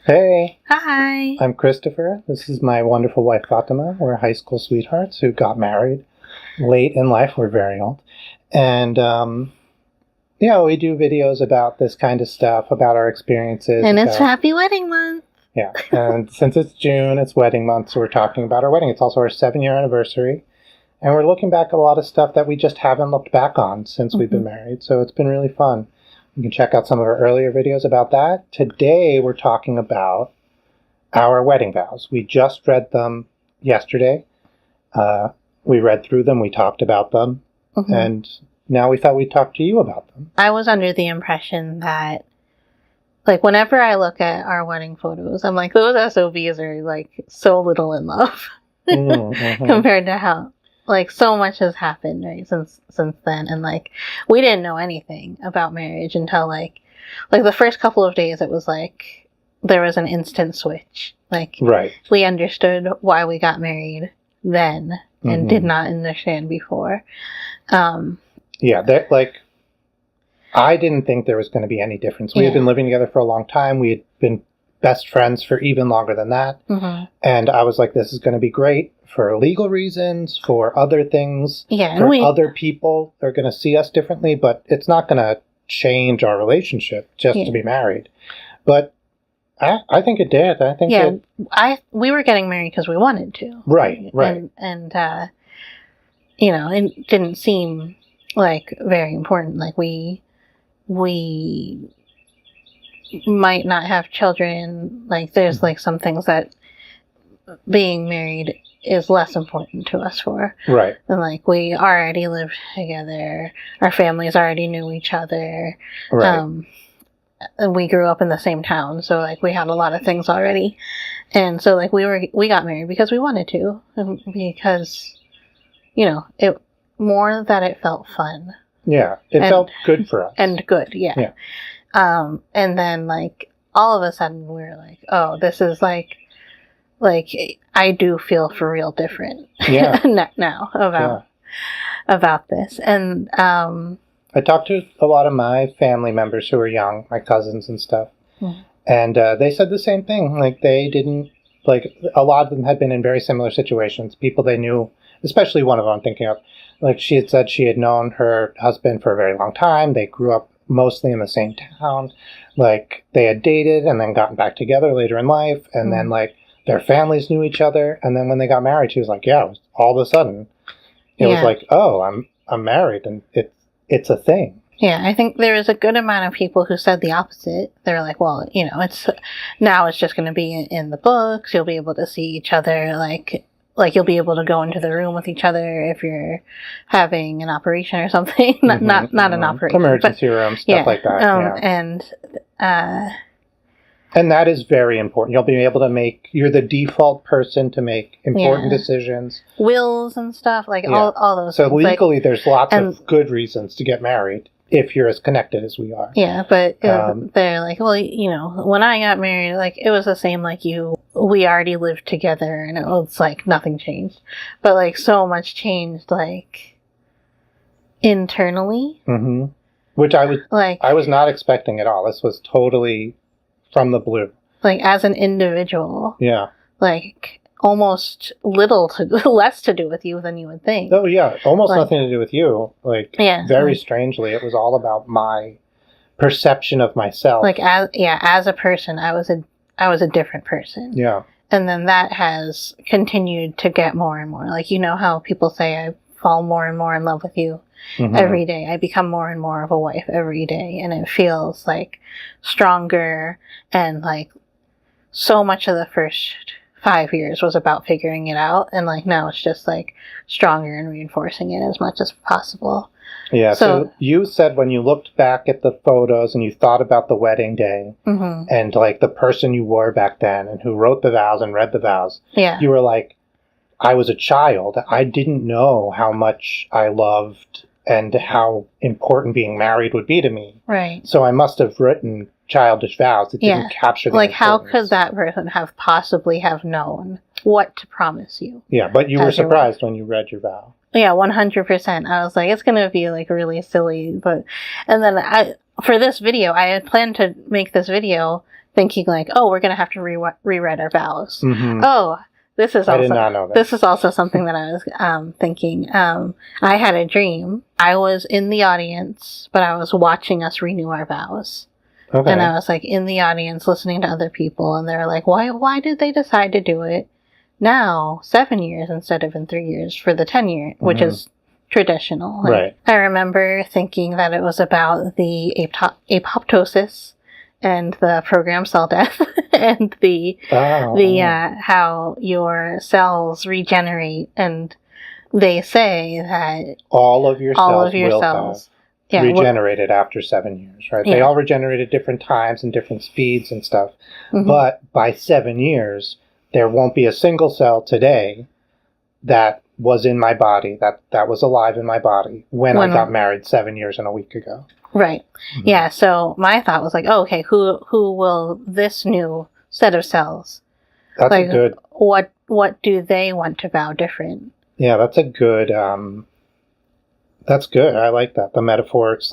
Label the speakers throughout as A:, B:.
A: Hey,
B: Hi.
A: I'm Christopher. This is my wonderful wife Fatima. We're high school sweethearts who got married late in life. We're very old. And, we do videos about this kind of stuff, about our experiences.
B: And it's Happy Wedding Month.
A: Yeah. And since it's June, it's wedding month, so we're talking about our wedding. It's also our 7-year anniversary. And we're looking back at a lot of stuff that we just haven't looked back on since we've been married. So it's been really fun. You can check out some of our earlier videos about that. Today, we're talking about our wedding vows. We just read them yesterday. We read through them. We talked about them. And now we thought we'd talk to you about them.
B: I was under the impression that, whenever I look at our wedding photos, I'm like, those SOBs are, so little in love compared to how, so much has happened, right, since then. And, we didn't know anything about marriage until, the first couple of days, it was there was an instant switch.
A: Right.
B: We understood why we got married then and did not understand before.
A: I didn't think there was going to be any difference. We had been living together for a long time. We had been best friends for even longer than that. And I was like, this is going to be great for legal reasons, for other things, for other people. They're going to see us differently, but it's not going to change our relationship just to be married. But I think it did. I think
B: we were getting married because we wanted to.
A: Right.
B: And it didn't seem very important. We might not have children. There's some things that being married is less important to us for.
A: Right.
B: And we already lived together. Our families already knew each other.
A: Right.
B: And we grew up in the same town, so we had a lot of things already. And so we got married because we wanted to, and because it more that it felt fun.
A: Yeah, it felt good for us.
B: And good, yeah. And then all of a sudden we were like, oh, this is I do feel for real different now about this. And
A: I talked to a lot of my family members who are young, my cousins and stuff, and they said the same thing. They didn't, a lot of them had been in very similar situations. People they knew, especially one of them I'm thinking of, she had said she had known her husband for a very long time. They grew up mostly in the same town. They had dated and then gotten back together later in life, and then, their families knew each other. And then when they got married, she was like, yeah, all of a sudden, it was like, oh, I'm married, and it's a thing.
B: Yeah, I think there was a good amount of people who said the opposite. They were like, well, it's just going to be in the books. You'll be able to see each other, you'll be able to go into the room with each other if you're having an operation or something. Not an operation.
A: Emergency room, stuff like that. And that is very important. You'll be able to you're the default person to make important decisions.
B: Wills and stuff, all those
A: things. So legally, there's lots
B: of
A: good reasons to get married if you're as connected as we are.
B: Yeah, but they're like, well, when I got married, it was the same we already lived together, and it was nothing changed. But so much changed, internally. Mm-hmm.
A: Which I was not expecting at all. This was totally from the blue.
B: As an individual.
A: Yeah.
B: Almost less to do with you than you would think.
A: Oh, yeah. Almost nothing to do with you. Very strangely, it was all about my perception of myself.
B: As a person, I was a different person.
A: Yeah.
B: And then that has continued to get more and more. How people say I fall more and more in love with you every day. I become more and more of a wife every day. And it feels stronger, and so much of the first 5 years was about figuring it out, and now it's just stronger and reinforcing it as much as possible.
A: Yeah, so you said when you looked back at the photos and you thought about the wedding day and the person you were back then and who wrote the vows and read the vows, you were like, I was a child. I didn't know how much I loved and how important being married would be to me.
B: Right.
A: So I must have written childish vows that didn't capture the importance.
B: How could that person have possibly have known what to promise you?
A: Yeah, but you were surprised when you read your vow.
B: Yeah, 100%. I was like, it's going to be really silly. And then for this video, I had planned to make this video thinking like, oh, we're going to have to reread our vows.
A: Mm-hmm.
B: Oh, this is also,
A: I did not know that.
B: This is also something that I was thinking. I had a dream. I was in the audience, but I was watching us renew our vows.
A: Okay.
B: And I was like in the audience listening to other people, and they're like, why did they decide to do it now 7 years instead of in 3 years for the 10-year, which is traditional. Like,
A: right.
B: I remember thinking that it was about the apoptosis and the programmed cell death and the how your cells regenerate, and they say that
A: all of your cells regenerated after 7 years, right?
B: Yeah.
A: They all regenerate at different times and different speeds and stuff.
B: Mm-hmm.
A: But by 7 years, there won't be a single cell today that was in my body, that was alive in my body when I got married 7 years and a week ago.
B: Right. Mm-hmm. Yeah, so my thought was like, oh, okay, who will this new set of cells?
A: That's
B: like,
A: a good...
B: What do they want to vow different?
A: Yeah, that's a good... that's good. I like that. The metaphor /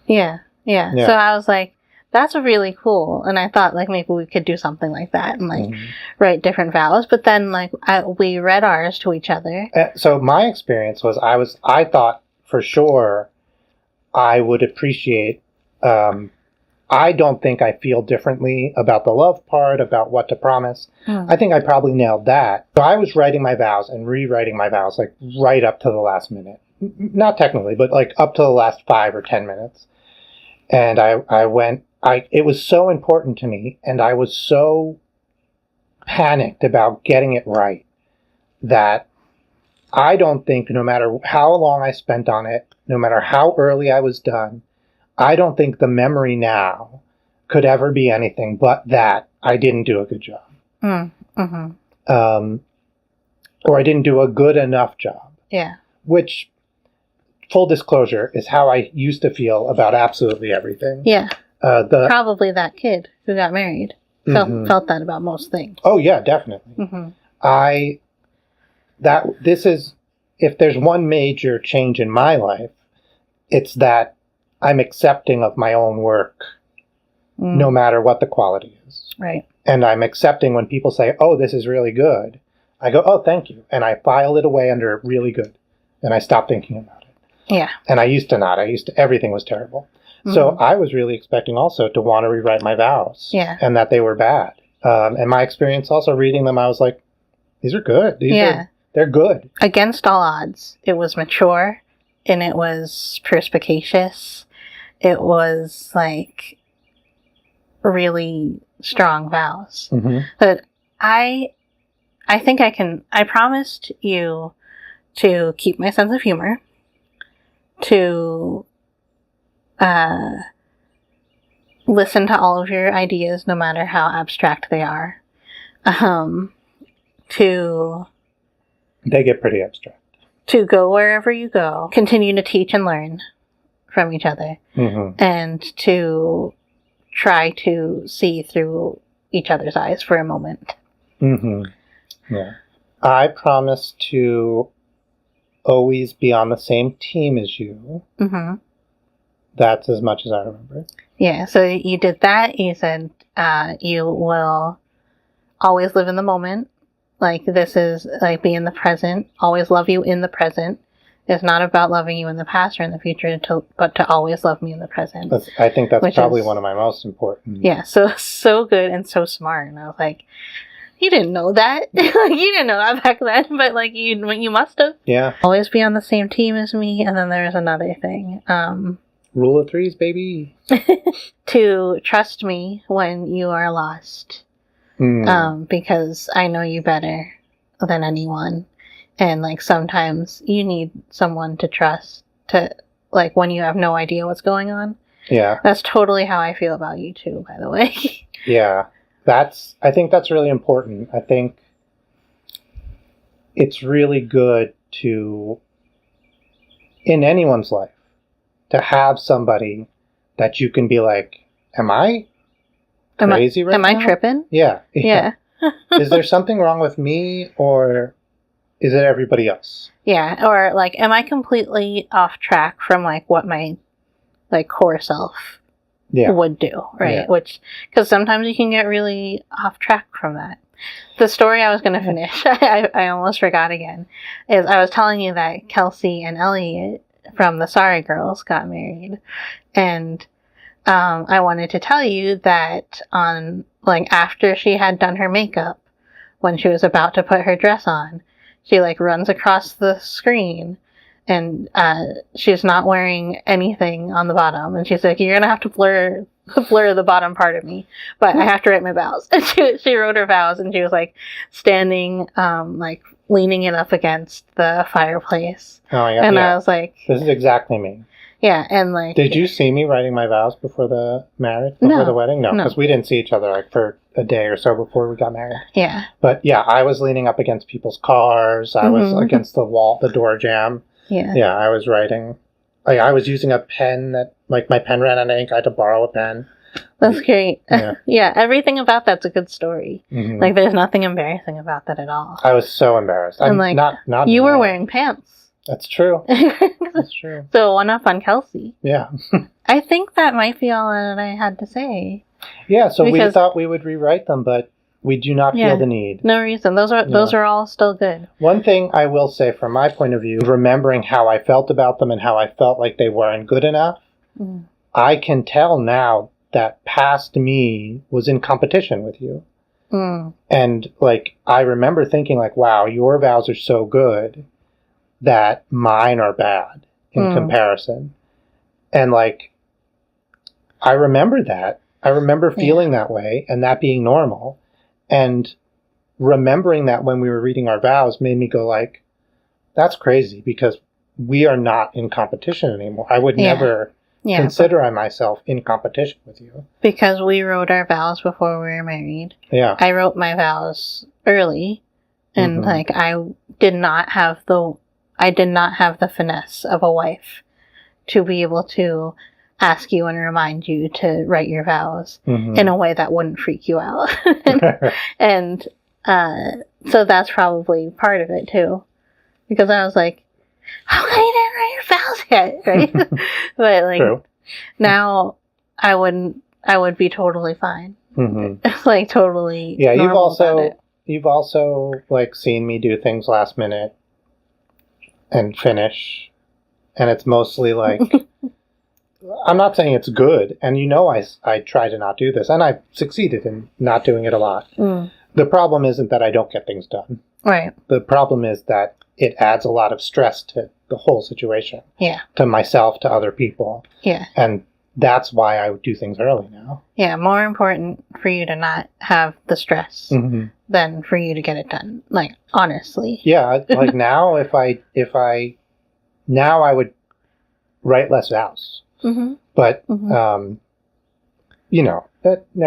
B: Yeah. So I was like, that's really cool. And I thought, like, maybe we could do something like that and, like, write different vows. But then, like, we read ours to each other.
A: So my experience was I thought for sure I would appreciate... I don't think I feel differently about the love part, about what to promise. I think I probably nailed that. So I was writing my vows and rewriting my vows, like, right up to the last minute. Not technically, but, like, up to the last 5 or 10 minutes. And it was so important to me, and I was so panicked about getting it right that I don't think, no matter how long I spent on it, no matter how early I was done, I don't think the memory now could ever be anything but that I didn't do a good job. Or I didn't do a good enough job.
B: Yeah.
A: Which, full disclosure, is how I used to feel about absolutely everything.
B: Yeah. Probably that kid who got married felt that about most things.
A: Oh, yeah, definitely. If there's one major change in my life, it's that I'm accepting of my own work, no matter what the quality is.
B: Right.
A: And I'm accepting when people say, oh, this is really good. I go, oh, thank you. And I file it away under really good. And I stop thinking about it.
B: Yeah.
A: And I used to not. Everything was terrible. So I was really expecting also to want to rewrite my vows.
B: Yeah.
A: And that they were bad. And my experience also reading them, I was like, these are good. They're good.
B: Against all odds. It was mature, and it was perspicacious. It was, like, really strong vows. But I think I promised you to keep my sense of humor, to listen to all of your ideas, no matter how abstract they are,
A: They get pretty abstract.
B: To go wherever you go, continue to teach and learn from each other, and to try to see through each other's eyes for a moment.
A: Yeah. I promise to always be on the same team as you. That's as much as I remember.
B: Yeah, so you did that. You said you will always live in the moment. Like, this is, like, be in the present. Always love you in the present. It's not about loving you in the past or in the future, but to always love me in the present.
A: I think that's probably one of my most important.
B: Yeah, so good and so smart. And I was like, you didn't know that. You didn't know that back then, but, like, you must have.
A: Yeah.
B: Always be on the same team as me. And then there's another thing.
A: Rule of threes, baby.
B: To trust me when you are lost. Because I know you better than anyone. And, like, sometimes you need someone to trust to, like, when you have no idea what's going on.
A: Yeah.
B: That's totally how I feel about you too, by the way.
A: Yeah. I think that's really important. I think it's really good to, in anyone's life, to have somebody that you can be like, am I crazy right now?
B: Am I tripping?
A: Yeah.
B: Yeah.
A: Is there something wrong with me, or is it everybody else?
B: Yeah. Or, like, am I completely off track from, like, what my, like, core self would do, right?
A: Yeah.
B: Which, because sometimes you can get really off track from that. The story I was going to finish, I almost forgot again, is I was telling you that Kelsey and Elliot from the Sorry Girls got married. And I wanted to tell you that on, like, after she had done her makeup, when she was about to put her dress on, she, like, runs across the screen, and she's not wearing anything on the bottom. And she's like, you're going to have to blur the bottom part of me, but I have to write my vows. And she wrote her vows, and she was, like, standing, like, leaning it up against the fireplace.
A: Oh, yeah.
B: And I was like...
A: This is exactly me.
B: Yeah, and, like...
A: Did you see me writing my vows before the marriage? Before the wedding? No, because we didn't see each other, like, for a day or so before we got married.
B: Yeah.
A: But, yeah, I was leaning up against people's cars. I was against the wall, the door jamb.
B: Yeah.
A: Yeah, I was writing... Like, I was using a pen that... Like, my pen ran out of ink. I had to borrow a pen.
B: That's great.
A: Yeah.
B: Yeah, everything about that's a good story.
A: Mm-hmm.
B: Like, there's nothing embarrassing about that at all.
A: I was so embarrassed.
B: And, like,
A: not
B: you were wearing pants.
A: That's true. That's true.
B: So, one up on Kelsey.
A: Yeah.
B: I think that might be all that I had to say.
A: Yeah, so we thought we would rewrite them, but we do not feel the need.
B: No reason. Those are all still good.
A: One thing I will say from my point of view, remembering how I felt about them and how I felt like they weren't good enough, I can tell now that past me was in competition with you. And, like, I remember thinking, like, wow, your vows are so good that mine are bad in comparison. And, like, I remember that. I remember feeling that way and that being normal. And remembering that when we were reading our vows made me go, like, that's crazy, because we are not in competition anymore. I would never consider myself in competition with you. Because
B: we wrote our vows before we were married.
A: Yeah.
B: I wrote my vows early, and like, I did not have the finesse of a wife to be able to ask you and remind you to write your vows in a way that wouldn't freak you out. And so that's probably part of it too. Because I was like, how come you didn't write your vows yet? Right? But, like, now I would be totally fine. Like, totally.
A: Yeah, you've also like seen me do things last minute and finish, and it's mostly like, I'm not saying it's good, and I try to not do this, and I've succeeded in not doing it a lot. The problem isn't that I don't get things done.
B: Right.
A: The problem is that it adds a lot of stress to the whole situation.
B: Yeah.
A: To myself, to other people.
B: Yeah.
A: And that's why I would do things early now.
B: Yeah, more important for you to not have the stress than for you to get it done. Like, honestly.
A: Yeah, like now I would write less vows. But, never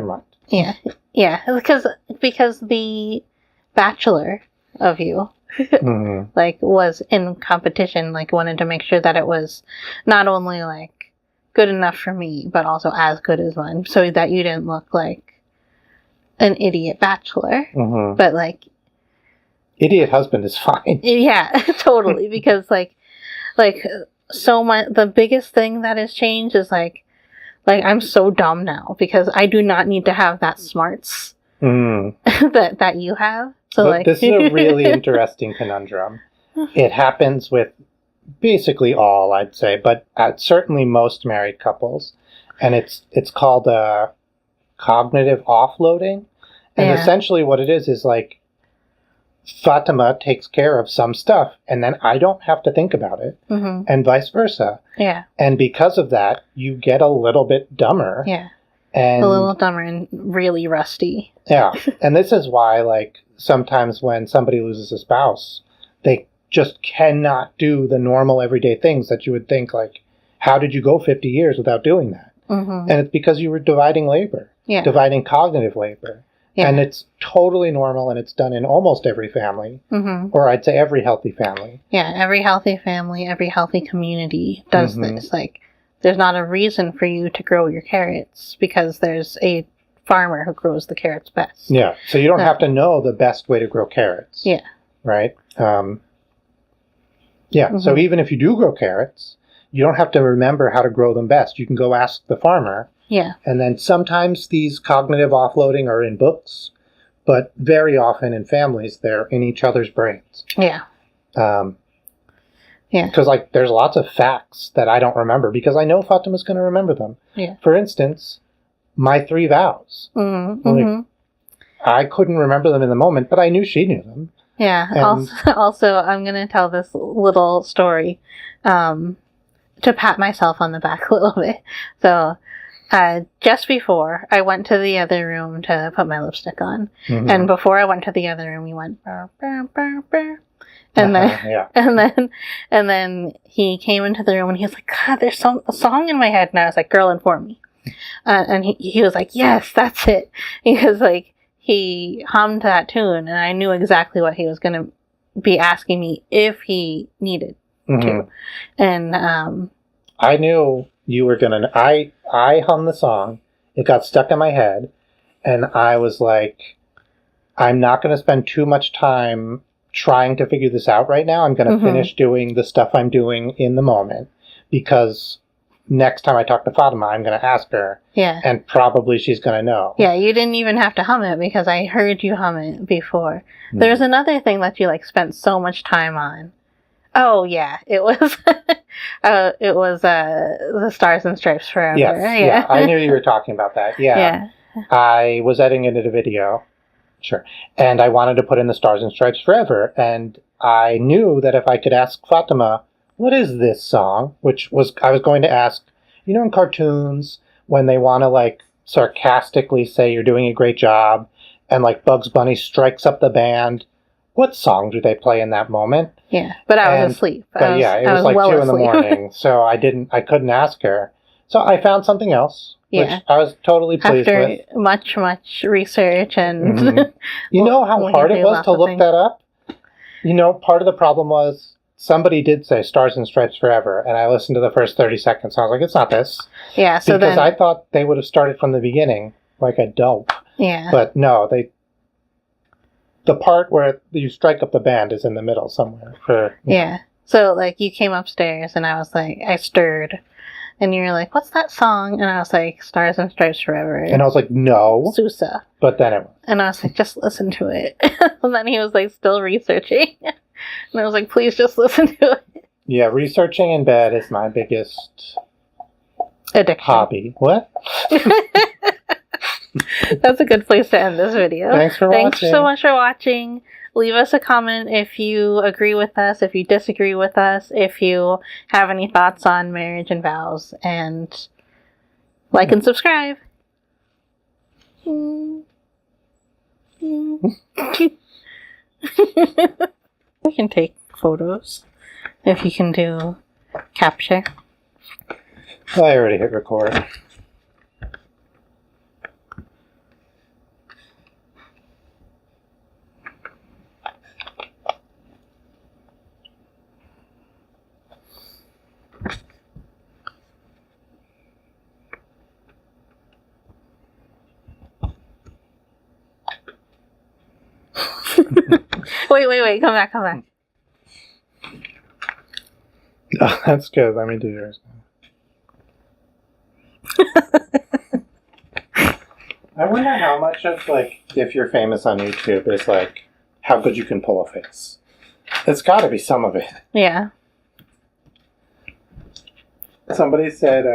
A: mind.
B: Yeah. Yeah, because the bachelor of you, like, was in competition, like, wanted to make sure that it was not only, like, good enough for me, but also as good as mine, so that you didn't look like an idiot bachelor, but, like...
A: Idiot husband is fine.
B: Yeah, totally, because, like, so much, the biggest thing that has changed is, like, I'm so dumb now, because I do not need to have that smarts that you have. So,
A: but
B: like,
A: this is a really interesting conundrum. It happens with basically all, I'd say, but certainly most married couples, and it's called cognitive offloading. And essentially what it is like, Fatima takes care of some stuff, and then I don't have to think about it, and vice versa.
B: Yeah.
A: And because of that, you get a little bit dumber.
B: Yeah.
A: And
B: a little dumber and really rusty.
A: Yeah. And this is why, like, sometimes when somebody loses a spouse, they just cannot do the normal everyday things that you would think, like, how did you go 50 years without doing that? And it's because you were dividing labor. Yeah. Dividing cognitive labor. Yeah. And it's totally normal, and it's done in almost every family, or I'd say every healthy family.
B: Yeah, every healthy family, every healthy community does this. Like, there's not a reason for you to grow your carrots because there's a farmer who grows the carrots best.
A: Yeah, so you don't have to know the best way to grow carrots.
B: Yeah.
A: Right? So even if you do grow carrots, you don't have to remember how to grow them best. You can go ask the farmer,
B: Yeah.
A: And then sometimes these cognitive offloading are in books, but very often in families, they're in each other's brains.
B: Yeah. Yeah.
A: Because, like, there's lots of facts that I don't remember because I know Fatima's going to remember them.
B: Yeah.
A: For instance, my 3 vows.
B: Mm-hmm.
A: Like, I couldn't remember them in the moment, but I knew she knew them.
B: Yeah.
A: And
B: Also, I'm going to tell this little story to pat myself on the back a little bit. So, just before I went to the other room to put my lipstick on, and before I went to the other room, we went burr, burr, burr, burr. And then, and then he came into the room and he was like, God, there's a song in my head. And I was like, girl, inform me. And he was like, yes, that's it. Because like, he hummed that tune and I knew exactly what he was going to be asking me if he needed to. And,
A: I knew you were going to, I hummed the song. It got stuck in my head. And I was like, I'm not going to spend too much time trying to figure this out right now. I'm going to finish doing the stuff I'm doing in the moment, because next time I talk to Fatima, I'm going to ask her.
B: Yeah.
A: And probably she's going to know.
B: Yeah, you didn't even have to hum it because I heard you hum it before. There's another thing that you like spent so much time on. Oh yeah, it was the Stars and Stripes Forever.
A: Yes, yeah. I knew you were talking about that. Yeah. I was editing it into video. Sure. And I wanted to put in the Stars and Stripes Forever. And I knew that if I could ask Fatima, what is this song? Which was, I was going to ask, you know, in cartoons, when they want to, like, sarcastically say you're doing a great job, and, like, Bugs Bunny strikes up the band, what song do they play in that moment?
B: Yeah, but I was asleep.
A: But yeah, it was like well 2 in the morning, so I couldn't ask her. So I found something else.
B: Yeah.
A: Which I was totally pleased with.
B: After much research and...
A: You know how hard it was to look that up? You know, part of the problem was somebody did say Stars and Stripes Forever, and I listened to the first 30 seconds. I was like, it's not this.
B: Yeah, so
A: because I thought they would have started from the beginning, like a dope.
B: Yeah.
A: But no, the part where you strike up the band is in the middle somewhere.
B: Yeah. So, like, you came upstairs, and I was like, I stirred. And you were like, what's that song? And I was like, Stars and Stripes Forever.
A: And I was like, no.
B: Sousa.
A: But then it was.
B: And I was like, just listen to it. And then he was like, still researching. And I was like, please just listen to it.
A: Yeah, researching in bed is my biggest
B: addiction.
A: Hobby. What?
B: That's a good place to end this video.
A: Thanks for watching.
B: Thanks so much for watching. Leave us a comment if you agree with us, if you disagree with us, if you have any thoughts on marriage and vows, and like and subscribe. We can take photos if you can do capture.
A: I already hit record.
B: Wait, come back.
A: Oh, that's good. Let me do yours now. I wonder how much of, like, if you're famous on YouTube is, like, how good you can pull a face. It's gotta be some of it.
B: Yeah.
A: Somebody said,